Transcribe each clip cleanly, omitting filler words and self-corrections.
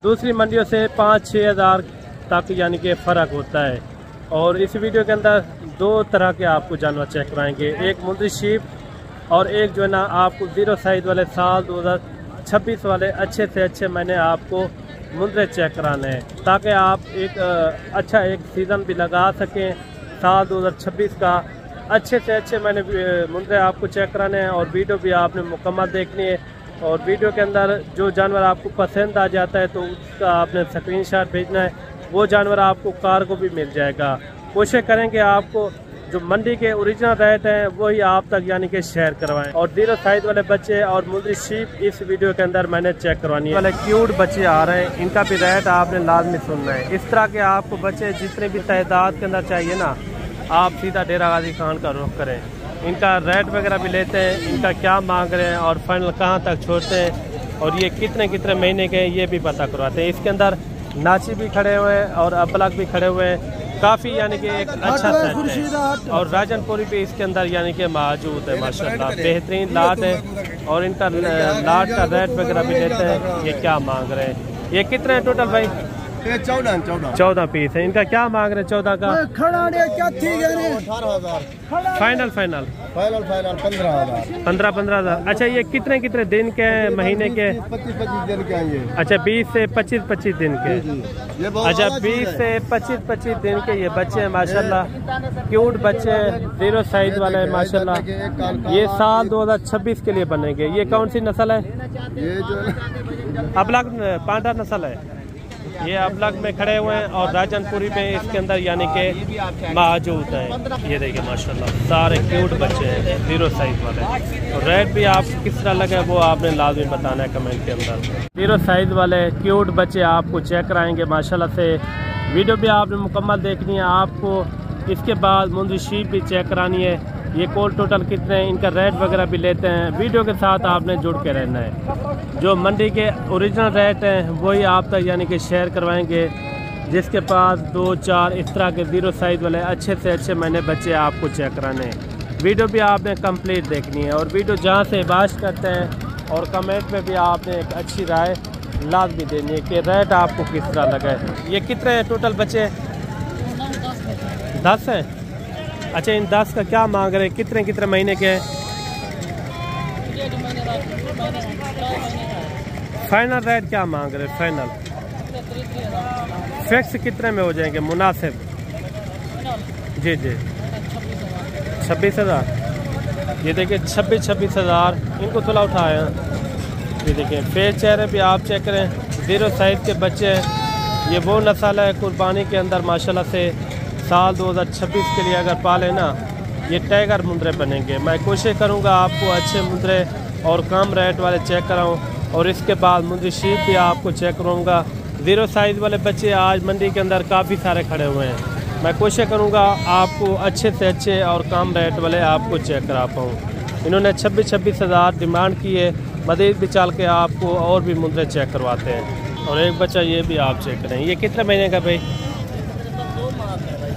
दूसरी मंडियों से 5-6 हज़ार तक यानी कि फ़र्क होता है। और इस वीडियो के अंदर दो तरह के आपको जानवर चेक कराएंगे, एक मुंद्री शीप और एक जो है ना आपको ज़ीरो साइज़ वाले साल 2026 वाले अच्छे से अच्छे मैंने आपको मुंद्रे चेक कराने हैं, ताकि आप एक अच्छा एक सीज़न भी लगा सकें। साल 2026 का अच्छे से अच्छे मैंने मुंद्रे आपको चेक कराने हैं और वीडियो भी आपने मुकम्मल देखनी है। और वीडियो के अंदर जो जानवर आपको पसंद आ जाता है तो उसका आपने स्क्रीनशॉट भेजना है, वो जानवर आपको कार को भी मिल जाएगा। कोशिश करेंगे आपको जो मंडी के ओरिजिनल रेट हैं वही आप तक यानी कि शेयर करवाएं। और ज़ीरो साइज़ वाले बच्चे और मुंद्री शीप इस वीडियो के अंदर मैंने चेक करवानी है। वाले क्यूट बच्चे आ रहे हैं, इनका भी रेट आपने लाजमी सुनना है। इस तरह के आपको बच्चे जितने भी तादाद के अंदर चाहिए ना, आप सीधा डेरा गाजी खान का रुख करें। इनका रेट वगैरह भी लेते हैं, इनका क्या मांग रहे हैं और फाइनल कहाँ तक छोड़ते हैं और ये कितने कितने महीने के ये भी पता करवाते हैं। इसके अंदर नाची भी खड़े हुए हैं और अबलग भी खड़े हुए हैं, काफ़ी यानी कि एक अच्छा सेट है। और राजनपुरी भी इसके अंदर यानी कि मौजूद है, माशाल्लाह बेहतरीन लाट है। और इनका लाट का रेट वगैरह भी लेते हैं। ये क्या मांग रहे हैं, ये कितने हैं टोटल भाई? 14 पीस है। इनका क्या मांग रहे हैं 14 का? फाइनल 15,000। अच्छा, ये कितने कितने दिन के महीने के? 25-25 दिन के आएंगे। अच्छा, 20 से 25-25 दिन के। अच्छा, 20 से 25-25 दिन के ये बच्चे हैं माशाल्लाह, क्यूट बच्चे ज़ीरो साइज वाले हैं माशाल्लाह। ये साल 2026 के लिए बनेंगे। ये कौन सी नस्ल है? ये जो अबलग पांडा नस्ल है। ये अबलग में खड़े हुए हैं और राजनपुरी में इसके अंदर यानी कि मौजूद है। ये देखिए माशाल्लाह सारे क्यूट बच्चे हैं ज़ीरो साइज वाले। और रेट भी आप किस तरह लगे वो आपने लाजमी बताना है कमेंट के अंदर। ज़ीरो साइज वाले क्यूट बच्चे आपको चेक कराएंगे माशाल्लाह से। वीडियो भी आपने मुकम्मल देखनी है। आपको इसके बाद मुंद्री शीप भी चेक करानी है। ये कोल टोटल कितने हैं, इनका रेट वगैरह भी लेते हैं। वीडियो के साथ आपने जुड़ के रहना है। जो मंडी के ओरिजिनल रेट हैं वही आप तक यानी कि शेयर करवाएंगे। जिसके पास 2-4 इस तरह के ज़ीरो साइज़ वाले अच्छे से अच्छे मैंने बच्चे आपको चेक कराने हैं। वीडियो भी आपने कंप्लीट देखनी है और वीडियो जहाँ से बात करते हैं और कमेंट में भी आपने एक अच्छी राय लाजमी देनी है कि रेट आपको किस तरह लगा है। ये कितने हैं टोटल बच्चे? 10 हैं। अच्छा, इन 10 का क्या मांग रहे हैं, कितने कितने महीने के हैं? फाइनल रेट क्या मांग रहे हैं? फाइनल फिक्स कितने में हो जाएंगे मुनासिब? जी 26,000। ये देखिए 26,000 इनको थोड़ा उठाए हैं। ये देखिए फेस चेहरे भी आप चेक करें, ज़ीरो साइज के बच्चे हैं। ये वो नस्ल है कुर्बानी के अंदर माशाल्लाह से साल 2026 के लिए अगर पाले ना, ये टाइगर मुंद्रे बनेंगे। मैं कोशिश करूँगा आपको अच्छे मुंद्रे और कम रेट वाले चेक कराऊँ। और इसके बाद मुंद्री शीप भी आपको चेक करूँगा। ज़ीरो साइज़ वाले बच्चे आज मंडी के अंदर काफ़ी सारे खड़े हुए हैं। मैं कोशिश करूँगा आपको अच्छे से अच्छे और कम रेट वाले आपको चेक करा पाऊँ। इन्होंने 26,000 डिमांड की है। मज़ीद भी चल के आपको और भी मुंद्रे चेक करवाते हैं। और एक बच्चा ये भी आप चेक करें। ये कितने महीने का भाई?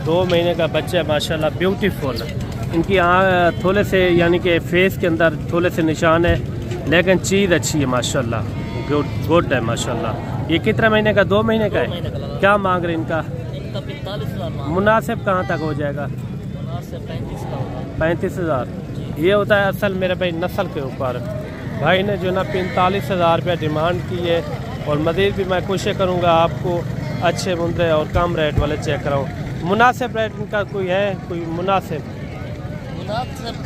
2 महीने का बच्चा है माशाल्लाह, ब्यूटीफुल। इनकी थोड़े से यानी कि फेस के अंदर थोड़े से निशान है, लेकिन चीज़ अच्छी है माशाल्लाह, गुड है माशाल्लाह। ये कितने महीने का? 2 महीने का है। क्या मांग रहे इनका? 45,000। मुनासिब कहाँ तक हो जाएगा? 35,000। ये होता है असल मेरे भाई नस्ल के ऊपर। भाई ने जो ना 45,000 रुपया डिमांड की है। और मज़ीद भी मैं कोशिश करूँगा आपको अच्छे मुंद्रे और कम रेट वाले चेक कराऊँ। मुनासिब रेट इनका कोई है? कोई मुनासिब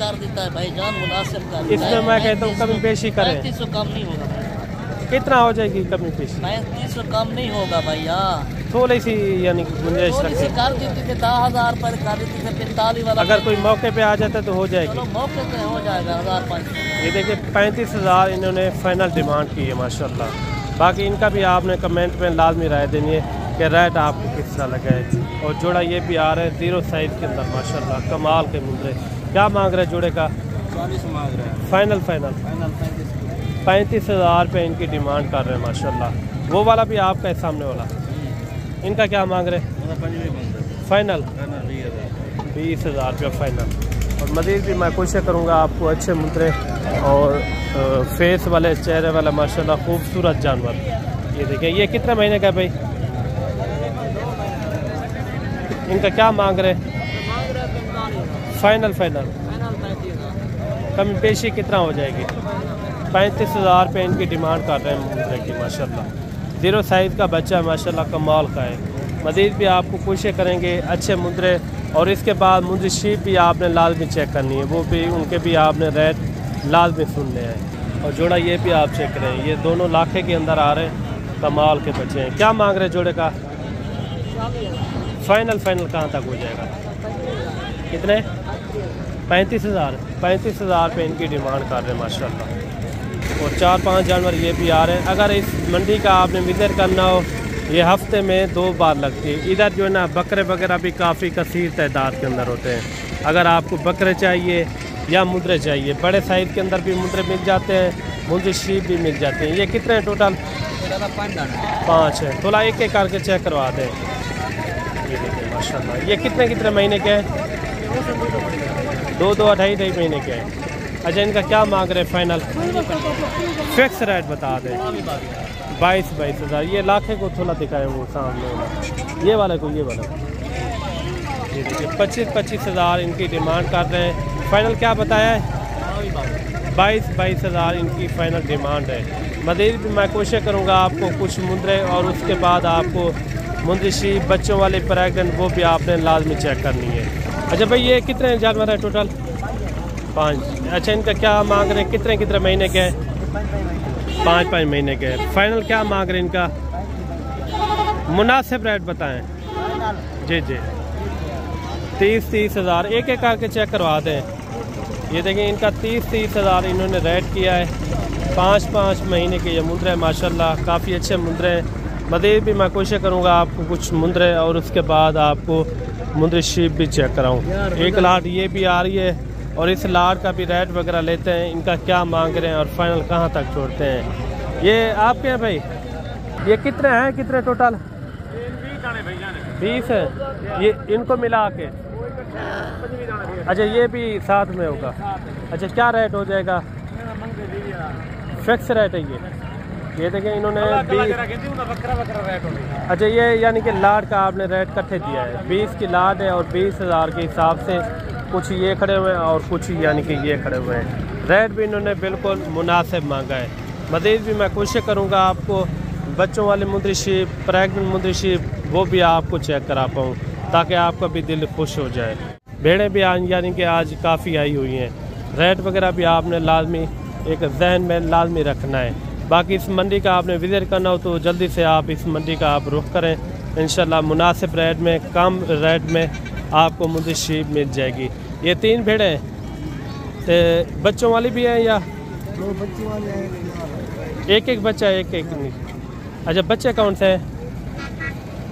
कर देता है भाईजान, मुनासिब कर देता है। इसमें मैं कहता हूँ कमी पेशी करें। 3500 कम नहीं होगा। कितना हो जाएगी कमी पेशी? 3500 कम नहीं होगा भैया, थोड़ी सी यानी गुंजाइश रखें। कर देते थे 10,000 पर, कर देते थे 45 वाला। अगर कोई मौके पे आ जाता तो हो जाएगी। चलो मौके पे हो जाएगा 1,500। ये देखिए 35,000 इन्होंने फाइनल डिमांड की है माशाल्लाह। बाकी इनका भी आपने कमेंट में लाजमी राय देनी है कि रेट आपको किस तरह लगा है। और जोड़ा ये भी आ रहा है ज़ीरो साइज़ के अंदर माशाल्लाह, कमाल के मुंद्रे। क्या मांग रहे जोड़े का? 40 मांग रहे हैं। फाइनल 35,000 रुपये इनकी डिमांड कर रहे हैं माशाल्लाह। वो वाला भी आपका है सामने वाला, इनका क्या मांग रहे हैं? फाइनल 20,000 रुपया फाइनल। और मज़ीद भी मैं कोशिश करूँगा आपको अच्छे मुंद्रे और फेस वाले चेहरे वाला माशाल्लाह खूबसूरत जानवर ये देखिए, ये कितने महीने का है भाई? इनका क्या मांग रहे? फाइनल कमी पेशी कितना हो जाएगी? 35,000 रुपये इनकी डिमांड कर रहे हैं मुंद्रे की। माशाल्लाह 0 साइज़ का बच्चा है, माशाल्लाह कमाल का है। मज़ीद भी आपको कोशिश करेंगे अच्छे मुंद्रे, और इसके बाद मुंद्री शीप भी आपने लाजमी चेक करनी है, वो भी उनके भी आपने रेट लाजमी सुनने हैं। और जोड़ा ये भी आप चेक करें, ये दोनों लाखे के अंदर आ रहे हैं, कमाल के बच्चे हैं। क्या मांग रहे हैं जोड़े का? फाइनल कहाँ तक हो जाएगा? कितने? 35,000 रुपये इनकी डिमांड कर रहे हैं माशाल्लाह। और 4-5 जानवर ये भी आ रहे हैं। अगर इस मंडी का आपने विजिट करना हो, ये हफ्ते में 2 बार लगती है। इधर जो है ना बकरे वगैरह भी काफ़ी कसीर तादाद के अंदर होते हैं। अगर आपको बकरे चाहिए या मुंद्रे चाहिए, बड़े साइज़ के अंदर भी मुंद्रे मिल जाते हैं, मुंद्री शीप भी मिल जाते हैं। ये कितने हैं टोटल? 5 है। थोड़ा एक एक करके चेक करवा दें। ये देखिए माशाल्लाह, ये कितने महीने के हैं? 2 2.5 महीने के हैं। अच्छा, इनका क्या मांग रहे हैं फाइनल? फिक्स रेट बता दें। 22 हज़ार। ये लाखे को थोड़ा दिखाए वो सामने, ये वाला ये देखिए 25 हज़ार इनकी डिमांड कर रहे हैं। फाइनल क्या बताया है? 22 हज़ार इनकी फाइनल डिमांड है। मज़ीद भी मैं कोशिश करूँगा आपको कुछ मुंद्रे, और उसके बाद आपको मुंद्री शीप बच्चों वाले प्रेगनेंट, वो भी आपने लाजमी चेक करनी है। अच्छा भाई, ये कितने जानवर हैं टोटल? 5। अच्छा, इनका क्या मांग रहे हैं? कितने महीने के हैं? 5 महीने के। फाइनल क्या मांग रहे हैं इनका? मुनासिब रेट बताएं। जी 30 हज़ार। एक एक करके चेक करवा दें। ये देखें, इनका 30 हज़ार इन्होंने रेट किया है। 5 महीने के ये मुंद्रे माशाल्लाह काफ़ी अच्छे मुंद्रे हैं। मज़ीद भी मैं कोशिश करूँगा आपको कुछ मुंद्रे, और उसके बाद आपको मुंद्री शीप भी चेक कराऊँ। एक लाट ये भी आ रही है, और इस लाट का भी रेट वगैरह लेते हैं, इनका क्या मांग रहे हैं और फाइनल कहाँ तक छोड़ते हैं। ये आपके हैं भाई? ये कितने टोटल? 20 है। ये इनको मिला के? अच्छा, ये भी साथ में होगा। अच्छा, क्या रेट हो जाएगा? फिक्स रेट है ये देखें इन्होंने 20। अच्छा, ये यानी कि लाट का आपने रेट इकट्ठे दिया है। 20 की लाट है, और 20,000 के हिसाब से कुछ ये खड़े हुए हैं और कुछ यानी कि ये खड़े हुए हैं। रेट भी इन्होंने बिल्कुल मुनासिब मांगा है। मज़ीद भी मैं कोशिश करूँगा आपको बच्चों वाली मुंद्री शीप, प्रेगनेंट मुंद्री शीप, वो भी आपको चेक करा पाऊँ, ताकि आपका भी दिल खुश हो जाए। भेड़ें भी यानी कि आज काफ़ी आई हुई हैं। रेट वगैरह भी आपने लाजमी एक जहन में लाजमी रखना है। बाकी इस मंडी का आपने विजिट करना हो तो जल्दी से आप इस मंडी का आप रुख करें। इंशाल्लाह मुनासिब रेट में, कम रेट में आपको मुंद्री शीप मिल जाएगी। ये 3 भेड़ें तो बच्चों वाली भी हैं या? 2 बच्चे वाले हैं। एक बच्चा है, एक नहीं। अच्छा, बच्चे कौन से हैं?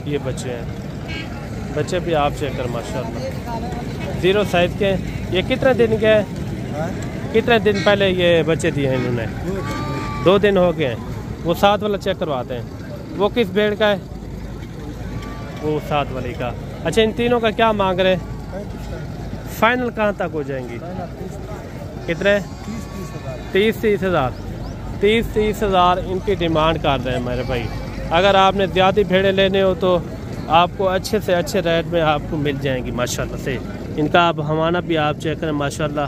ये बच्चे हैं। बच्चे भी आप चेक कर माशाल्लाह 0 साइज़ के। ये कितने दिन के हैं? कितने दिन पहले ये बच्चे दिए हैं इन्होंने? 2 दिन हो गए हैं। वो 7 वाला चेक करवाते हैं। वो किस भेड़ का है? वो 7 वाली का। अच्छा, इन तीनों का क्या मांग रहे हैं? फाइनल कहाँ तक हो जाएंगी? कितने? 30 हज़ार। 30 हज़ार इनकी डिमांड कर रहे हैं मेरे भाई। अगर आपने ज़्यादा भेड़ें लेने हो तो आपको अच्छे से अच्छे रेट में आपको मिल जाएंगी माशाल्लाह से। इनका आप हवाना भी आप चेक करें माशाल्लाह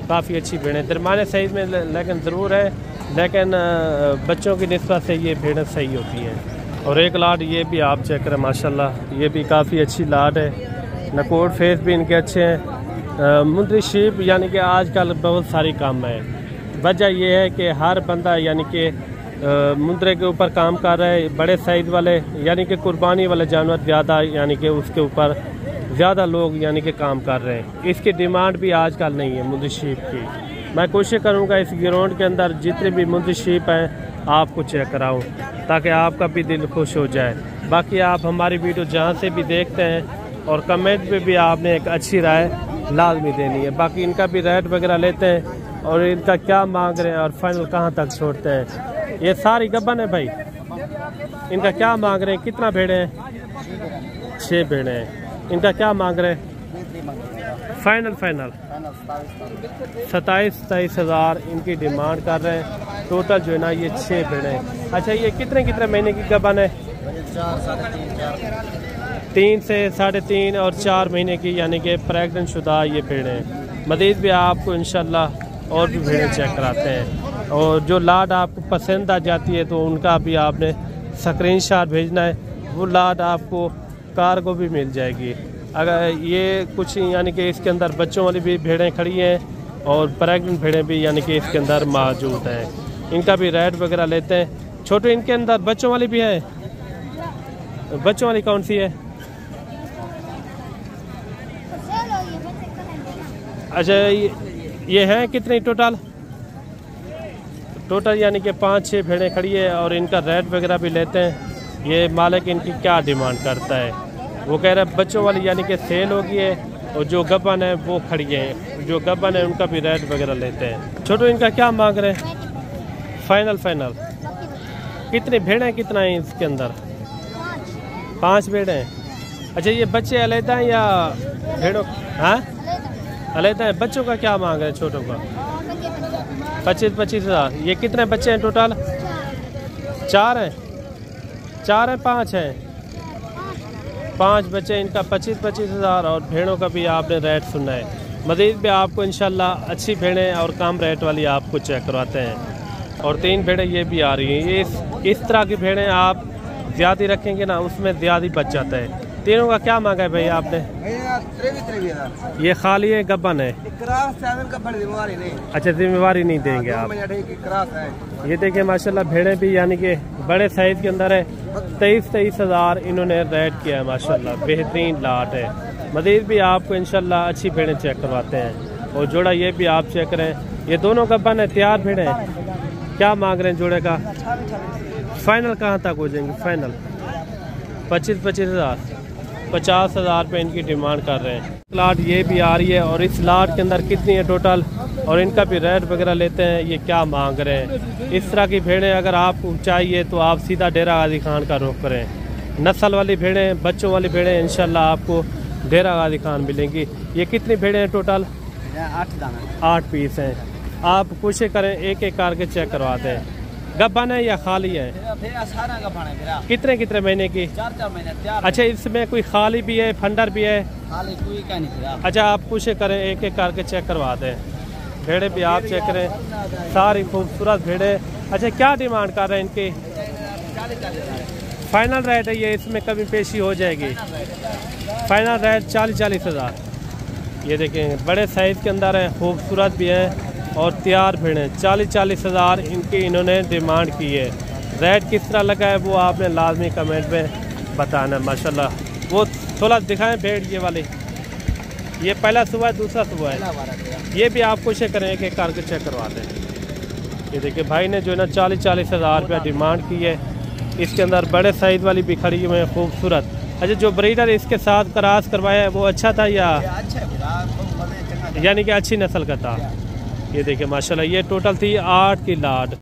काफ़ी अच्छी भेड़ें, दरमियाने साइज़ में लेकिन ज़रूर है, लेकिन बच्चों की निस्बत से ये भेड़ें सही होती हैं। और एक लाट ये भी आप चेक करें माशाल्लाह, ये भी काफ़ी अच्छी लाट है। नकोट फेस भी इनके अच्छे हैं। मुंद्री शीप यानी कि आजकल बहुत सारी काम है। वजह यह है कि हर बंदा यानी कि मुंद्रे के ऊपर काम कर रहा है। बड़े साइज़ वाले यानी कि कुर्बानी वाले जानवर ज़्यादा यानी कि उसके ऊपर ज़्यादा लोग यानी कि काम कर रहे हैं। इसकी डिमांड भी आजकल नहीं है मुंद्री शीप की। मैं कोशिश करूँगा इस ग्राउंड के अंदर जितने भी मुंद्री शीप हैं आपको चेक कराऊँ, ताकि आपका भी दिल खुश हो जाए। बाकी आप हमारी वीडियो जहाँ से भी देखते हैं और कमेंट में भी आपने एक अच्छी राय लाजमी देनी है। बाकी इनका भी रेट वगैरह लेते हैं और इनका क्या मांग रहे हैं और फाइनल कहाँ तक छोड़ते हैं। ये सारी गब्बन है भाई। इनका क्या मांग रहे हैं? कितना भेड़े हैं? 6 भेड़े हैं। इनका क्या मांग रहे हैं? फाइनल 27,000 इनकी डिमांड कर रहे हैं। टोटल जो है ना ये 6 भेड़ें हैं। अच्छा ये कितने महीने की गबन है? 3 से 3.5 और 4 महीने की, यानी कि प्रेग्नेंट शुदा ये भेड़ें हैं। मज़ीद भी आपको इंशाल्लाह और भी भेड़ें चेक कराते हैं। और जो लाट आपको पसंद आ जाती है तो उनका भी आपने स्क्रीनशॉट भेजना है, वो लाट आपको कार्गो भी मिल जाएगी। अगर ये कुछ यानी कि इसके अंदर बच्चों वाली भी भेड़ें खड़ी हैं और प्रेग्नेंट भेड़ें भी यानी कि इसके अंदर मौजूद हैं। इनका भी रेट वगैरह लेते हैं। छोटे इनके अंदर बच्चों वाली भी है। बच्चों वाली कौन सी है? अच्छा ये है कितनी टोटल यानी कि 5-6 भेड़ें खड़ी है और इनका रेट वगैरह भी लेते हैं। ये मालिक इनकी क्या डिमांड करता है, वो कह रहे हैं बच्चों वाली यानी कि सेल होगी है और जो गबन है वो खड़ी है। जो गबन है उनका भी रेट वगैरह लेते हैं। छोटो इनका क्या मांग रहे हैं? फाइनल कितनी भेड़ें कितना है इसके अंदर? 5 भेड़ें हैं। अच्छा ये बच्चे अलहदा हैं या भेड़ों? हाँ अलहदा है। बच्चों का क्या मांग रहे हैं छोटों का? 25,000। ये कितने बच्चे हैं टोटल? 4 हैं 5 हैं 5 बच्चे। इनका 25,000 और भेड़ों का भी आपने रेट सुनना है। मज़ीद भी आपको इंशाल्लाह अच्छी भेड़ें और कम रेट वाली आपको चेक करवाते हैं। और 3 भेड़ें ये भी आ रही हैं। ये इस तरह की भेड़ें आप ज़्यादा रखेंगे ना उसमें ज़्यादा बच जाता है। तीनों का क्या मांगा है भैया आपने? ये खाली है गबन है? अच्छा जिम्मेवारी नहीं देंगे आप। ये देखिए माशाल्लाह भेड़ें भी यानी कि बड़े साइज के अंदर है। 23,000 इन्होंने रेट किया है। माशाल्लाह बेहतरीन लाट है। मज़ीद भी आपको इंशाल्लाह अच्छी भेड़ें चेक करवाते हैं। और जोड़ा ये भी आप चेक करें। ये दोनों गबन है, तैयार भेड़ें हैं। क्या मांग रहे हैं जोड़े का? फाइनल कहाँ तक हो जाएंगे? फाइनल 25,000 50,000 रुपये इनकी डिमांड कर रहे हैं। लाट ये भी आ रही है और इस लाट के अंदर कितनी है टोटल और इनका भी रेट वगैरह लेते हैं। ये क्या मांग रहे हैं? इस तरह की भेड़ें अगर आपको चाहिए तो आप सीधा डेरा गाजी खान का रुख करें। नस्ल वाली भेड़ें, बच्चों वाली भेड़ें इंशाल्लाह आपको डेरा गाजी खान मिलेंगी। ये कितनी भेड़ें हैं टोटल? 8 पीस हैं। आप कोशिश करें एक करके चेक करवाते हैं। गबन है या खाली है? कितने महीने की? 4 महीने। अच्छा इसमें कोई खाली भी है, फंडर भी है? खाली कोई का नहीं। अच्छा आप कोशिश करें एक करके चेक करवाते हैं। भेड़े भी आप चेक करें, सारी खूबसूरत भेड़े। अच्छा क्या डिमांड कर रहे हैं इनकी? फाइनल रेट है ये, इसमें कभी पेशी हो जाएगी। Final rate 40,000। ये देखें बड़े साइज के अंदर है, खूबसूरत भी है और तैयार भेड़ें। 40,000 इनकी इन्होंने डिमांड की है। रेट किस तरह लगा है वो आपने लाजमी कमेंट में बताना। माशाल्लाह वो थोड़ा दिखाएं भेड़ ये वाली। ये पहला सुबह दूसरा सुबह है। ये भी आप कोशिश करें एक करके चेक करवा दें। ये देखिए भाई ने जो है ना 40,000 रुपया डिमांड की है। इसके अंदर बड़े साइज वाली भी खड़ी हुई है खूबसूरत। अच्छा जो ब्रीडर इसके साथ क्रॉस करवाया है वो अच्छा था या यानी कि अच्छी नस्ल का था? ये देखिए माशाल्लाह ये टोटल थी 8 की लाट।